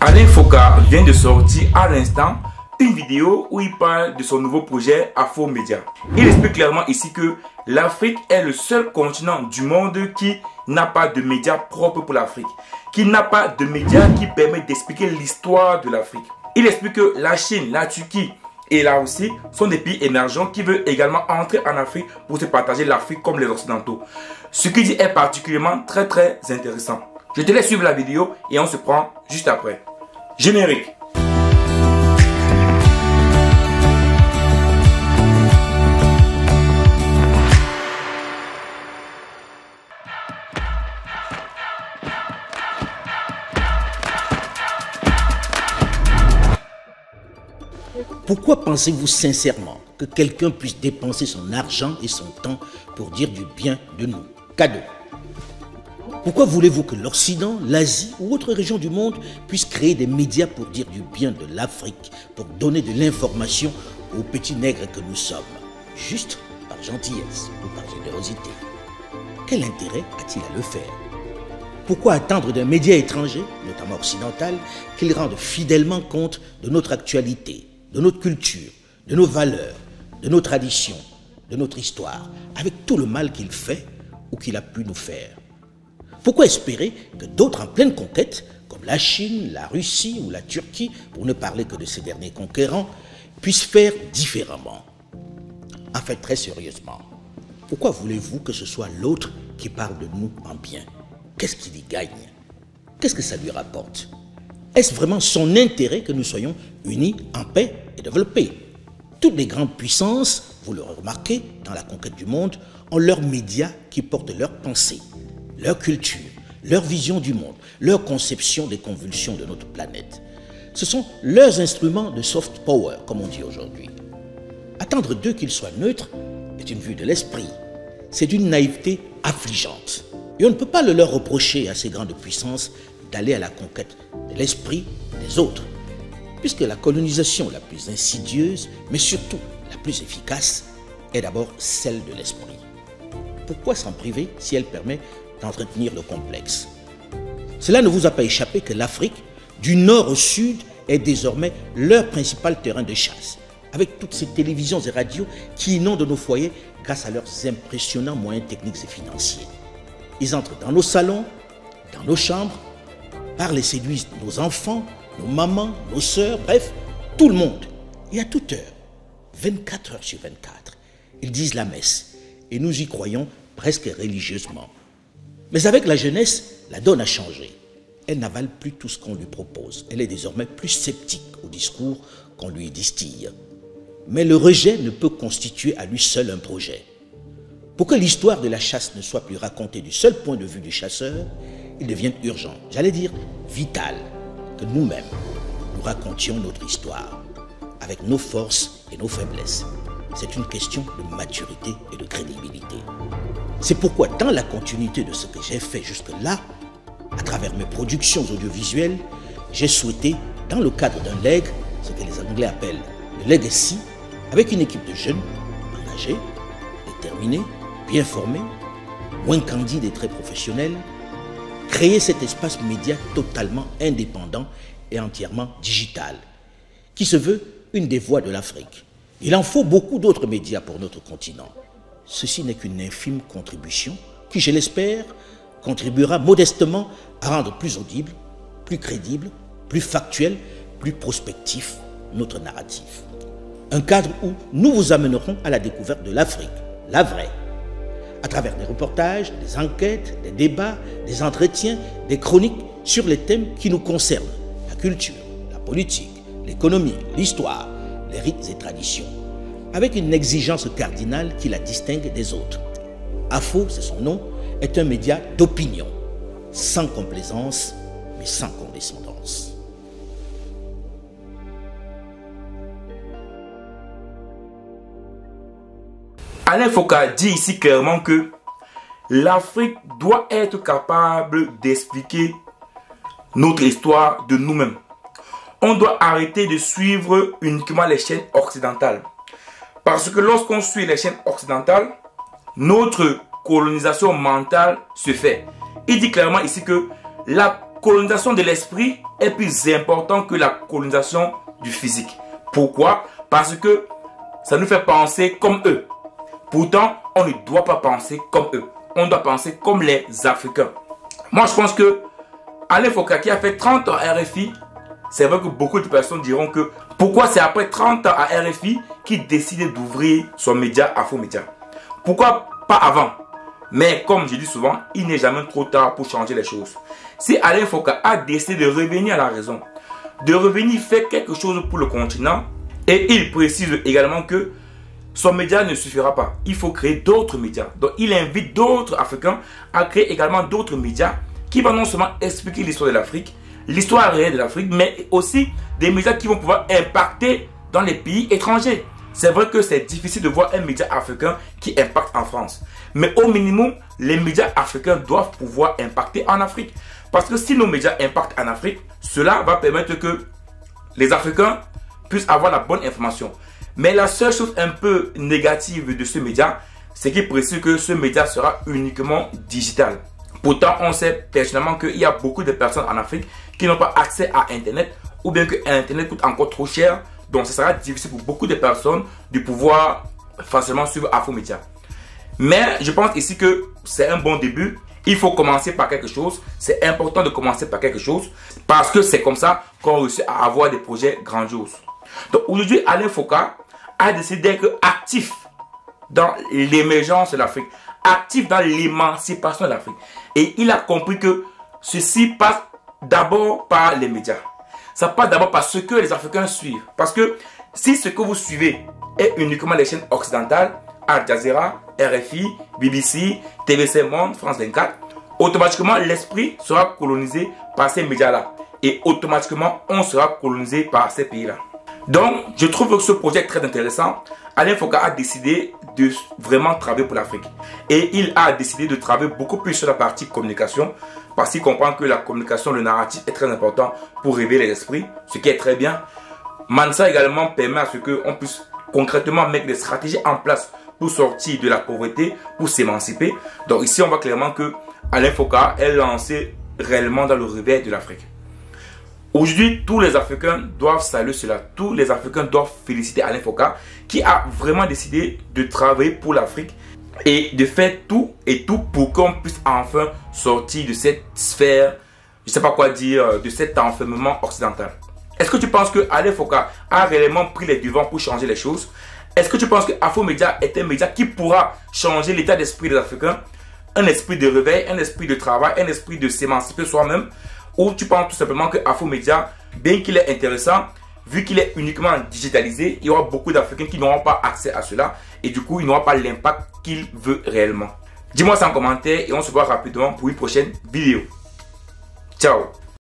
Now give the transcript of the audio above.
Alain Foka vient de sortir à l'instant une vidéo où il parle de son nouveau projet Afromédia. Il explique clairement ici que l'Afrique est le seul continent du monde qui n'a pas de médias propres pour l'Afrique, qui n'a pas de médias qui permettent d'expliquer l'histoire de l'Afrique. Il explique que la Chine, la Turquie et la Russie sont des pays émergents qui veulent également entrer en Afrique pour se partager l'Afrique comme les Occidentaux. Ce qu'il dit est particulièrement très intéressant. Je te laisse suivre la vidéo et on se prend juste après. Générique. Pourquoi pensez-vous sincèrement que quelqu'un puisse dépenser son argent et son temps pour dire du bien de nous? Cadeau. Pourquoi voulez-vous que l'Occident, l'Asie ou autre région du monde puisse créer des médias pour dire du bien de l'Afrique, pour donner de l'information aux petits nègres que nous sommes, juste par gentillesse ou par générosité? Quel intérêt a-t-il à le faire? Pourquoi attendre d'un média étranger, notamment occidental, qu'il rende fidèlement compte de notre actualité, de notre culture, de nos valeurs, de nos traditions, de notre histoire, avec tout le mal qu'il fait ou qu'il a pu nous faire? Pourquoi espérer que d'autres en pleine conquête, comme la Chine, la Russie ou la Turquie, pour ne parler que de ces derniers conquérants, puissent faire différemment? En fait, très sérieusement, pourquoi voulez-vous que ce soit l'autre qui parle de nous en bien? Qu'est-ce qu'il y gagne? Qu'est-ce que ça lui rapporte? Est-ce vraiment son intérêt que nous soyons unis, en paix et développés? Toutes les grandes puissances, vous l'aurez remarqué, dans la conquête du monde, ont leurs médias qui portent leurs pensées, leur culture, leur vision du monde, leur conception des convulsions de notre planète. Ce sont leurs instruments de soft power, comme on dit aujourd'hui. Attendre d'eux qu'ils soient neutres est une vue de l'esprit. C'est d'une naïveté affligeante. Et on ne peut pas le leur reprocher à ces grandes puissances d'aller à la conquête de l'esprit des autres, puisque la colonisation la plus insidieuse, mais surtout la plus efficace, est d'abord celle de l'esprit. Pourquoi s'en priver si elle permet d'entretenir le complexe? Cela ne vous a pas échappé que l'Afrique, du nord au sud, est désormais leur principal terrain de chasse, avec toutes ces télévisions et radios qui inondent nos foyers grâce à leurs impressionnants moyens techniques et financiers. Ils entrent dans nos salons, dans nos chambres, parlent et séduisent nos enfants, nos mamans, nos sœurs, bref, tout le monde. Et à toute heure, 24 heures sur 24, ils disent la messe et nous y croyons presque religieusement. Mais avec la jeunesse, la donne a changé. Elle n'avale plus tout ce qu'on lui propose. Elle est désormais plus sceptique au discours qu'on lui distille. Mais le rejet ne peut constituer à lui seul un projet. Pour que l'histoire de la chasse ne soit plus racontée du seul point de vue du chasseur, il devient urgent, j'allais dire vital, que nous-mêmes, nous racontions notre histoire, avec nos forces et nos faiblesses. C'est une question de maturité et de crédibilité. C'est pourquoi, dans la continuité de ce que j'ai fait jusque-là, à travers mes productions audiovisuelles, j'ai souhaité, dans le cadre d'un leg, ce que les Anglais appellent le legacy, avec une équipe de jeunes, engagés, déterminés, bien formés, moins candides et très professionnels, créer cet espace média totalement indépendant et entièrement digital, qui se veut une des voix de l'Afrique. Il en faut beaucoup d'autres médias pour notre continent. Ceci n'est qu'une infime contribution qui, je l'espère, contribuera modestement à rendre plus audible, plus crédible, plus factuel, plus prospectif notre narratif. Un cadre où nous vous amènerons à la découverte de l'Afrique, la vraie, à travers des reportages, des enquêtes, des débats, des entretiens, des chroniques sur les thèmes qui nous concernent, la culture, la politique, l'économie, l'histoire, les rites et traditions, avec une exigence cardinale qui la distingue des autres. AFO, c'est son nom, est un média d'opinion, sans complaisance, mais sans condescendance. Alain Foka dit ici clairement que l'Afrique doit être capable d'expliquer notre histoire de nous-mêmes. On doit arrêter de suivre uniquement les chaînes occidentales. Parce que lorsqu'on suit les chaînes occidentales, notre colonisation mentale se fait. Il dit clairement ici que la colonisation de l'esprit est plus importante que la colonisation du physique. Pourquoi? Parce que ça nous fait penser comme eux. Pourtant, on ne doit pas penser comme eux. On doit penser comme les Africains. Moi, je pense que Alain Foka, qui a fait 30 ans à RFI, c'est vrai que beaucoup de personnes diront que pourquoi c'est après 30 ans à RFI qu'il décide d'ouvrir son média Afromédia? Pourquoi pas avant? Mais comme je dis souvent, il n'est jamais trop tard pour changer les choses. Si Alain Foka a décidé de revenir à la raison, de revenir faire quelque chose pour le continent, et il précise également que son média ne suffira pas. Il faut créer d'autres médias. Donc il invite d'autres Africains à créer également d'autres médias qui vont non seulement expliquer l'histoire de l'Afrique, l'histoire réelle de l'Afrique, mais aussi des médias qui vont pouvoir impacter dans les pays étrangers. C'est vrai que c'est difficile de voir un média africain qui impacte en France. Mais au minimum, les médias africains doivent pouvoir impacter en Afrique. Parce que si nos médias impactent en Afrique, cela va permettre que les Africains puissent avoir la bonne information. Mais la seule chose un peu négative de ce média, c'est qu'il précise que ce média sera uniquement digital. Pourtant, on sait personnellement qu'il y a beaucoup de personnes en Afrique qui n'ont pas accès à Internet ou bien que Internet coûte encore trop cher. Donc, ce sera difficile pour beaucoup de personnes de pouvoir facilement suivre Afromédia. Mais je pense ici que c'est un bon début. Il faut commencer par quelque chose. C'est important de commencer par quelque chose parce que c'est comme ça qu'on réussit à avoir des projets grandioses. Donc, aujourd'hui, Alain Foka a décidé d'être actif dans l'émergence de l'Afrique, actif dans l'émancipation de l'Afrique. Et il a compris que ceci passe d'abord par les médias. Ça passe d'abord par ce que les Africains suivent. Parce que si ce que vous suivez est uniquement les chaînes occidentales, Al Jazeera, RFI, BBC, TVC Monde, France 24, automatiquement l'esprit sera colonisé par ces médias-là. Et automatiquement, on sera colonisé par ces pays-là. Donc, je trouve que ce projet est très intéressant. Alain Foka a décidé de vraiment travailler pour l'Afrique. Et il a décidé de travailler beaucoup plus sur la partie communication. Parce qu'il comprend que la communication, le narratif est très important pour révéler l'esprit. Ce qui est très bien. Mansa également permet à ce qu'on puisse concrètement mettre des stratégies en place pour sortir de la pauvreté, pour s'émanciper. Donc ici, on voit clairement que Alain Foka est lancé réellement dans le réveil de l'Afrique. Aujourd'hui, tous les Africains doivent saluer cela. Tous les Africains doivent féliciter Alain Foka qui a vraiment décidé de travailler pour l'Afrique et de faire tout et tout pour qu'on puisse enfin sortir de cette sphère, je ne sais pas quoi dire, de cet enfermement occidental. Est-ce que tu penses que Alain Foka a réellement pris les devants pour changer les choses? Est-ce que tu penses que Afromédia est un média qui pourra changer l'état d'esprit des Africains? Un esprit de réveil, un esprit de travail, un esprit de s'émanciper soi-même? Ou tu penses tout simplement que Afromédia, bien qu'il est intéressant, vu qu'il est uniquement digitalisé, il y aura beaucoup d'Africains qui n'auront pas accès à cela et du coup, il n'aura pas l'impact qu'il veut réellement. Dis-moi ça en commentaire et on se voit rapidement pour une prochaine vidéo. Ciao!